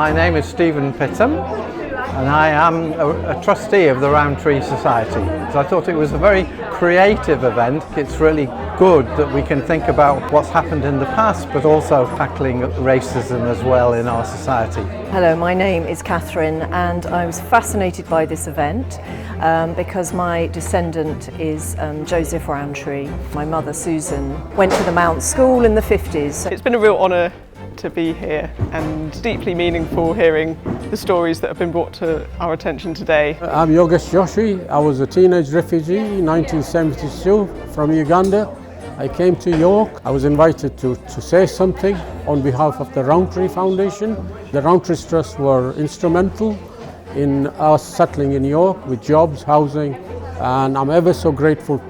My name is Stephen Pittham and I am a trustee of the Rowntree Society. So I thought it was a very creative event. It's really good that we can think about what's happened in the past but also tackling racism as well in our society. Hello, my name is Catherine and I was fascinated by this event because my descendant is Joseph Rowntree. My mother Susan went to the Mount School in the 50s. It's been a real honour to be here and deeply meaningful hearing the stories that have been brought to our attention today. I'm Yogesh Joshi. I was a teenage refugee in 1972 from Uganda. I came to York. I was invited to say something on behalf of the Rowntree Foundation. The Rowntree Trusts were instrumental in us settling in York with jobs, housing, and I'm ever so grateful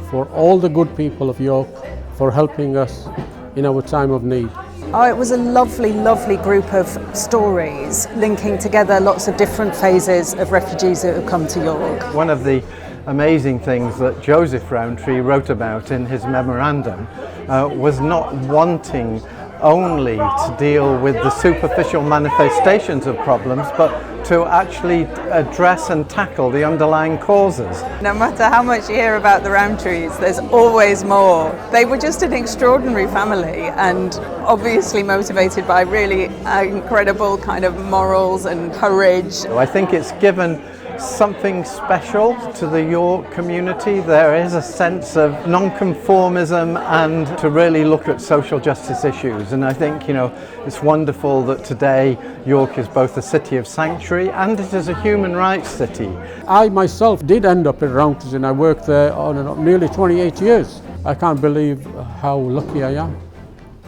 for all the good people of York for helping us in our time of need. Oh, it was a lovely, lovely group of stories linking together lots of different phases of refugees that have come to York. One of the amazing things that Joseph Rowntree wrote about in his memorandum was not wanting only to deal with the superficial manifestations of problems, but to actually address and tackle the underlying causes. No matter how much you hear about the Rowntrees, there's always more. They were just an extraordinary family and obviously motivated by really incredible kind of morals and courage. I think it's given something special to the York community. There is a sense of non-conformism and to really look at social justice issues, and I think it's wonderful that today York is both a city of sanctuary and it is a human rights city. I myself did end up in Rowntrees and I worked there on nearly 28 years. I can't believe how lucky I am.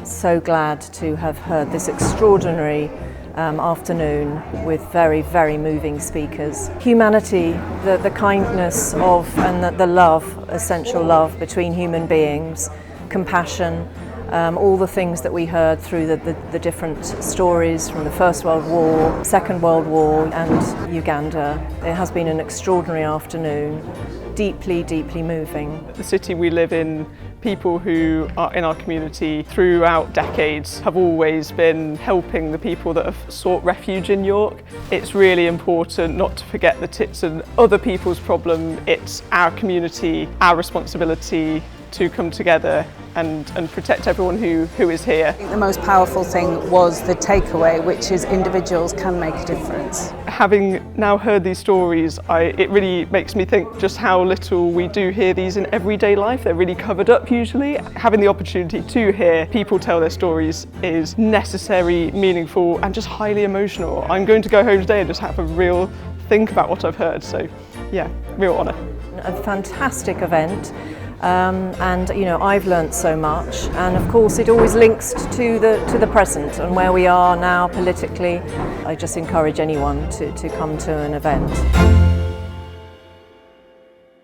So glad to have heard this extraordinary afternoon with very, very moving speakers. Humanity, the kindness of and the love, essential love between human beings, compassion, all the things that we heard through the different stories from the First World War, Second World War and Uganda. It has been an extraordinary afternoon, deeply, deeply moving. The city we live in, people who are in our community throughout decades have always been helping the people that have sought refuge in York. It's really important not to forget that it's other people's problem. It's our community, our responsibility to come together and protect everyone who is here. I think the most powerful thing was the takeaway, which is individuals can make a difference. Having now heard these stories, it really makes me think just how little we do hear these in everyday life. They're really covered up usually. Having the opportunity to hear people tell their stories is necessary, meaningful and just highly emotional. I'm going to go home today and just have a real think about what I've heard. So yeah, real honour. A fantastic event. And I've learnt so much, and of course it always links to the present and where we are now politically. I just encourage anyone to come to an event.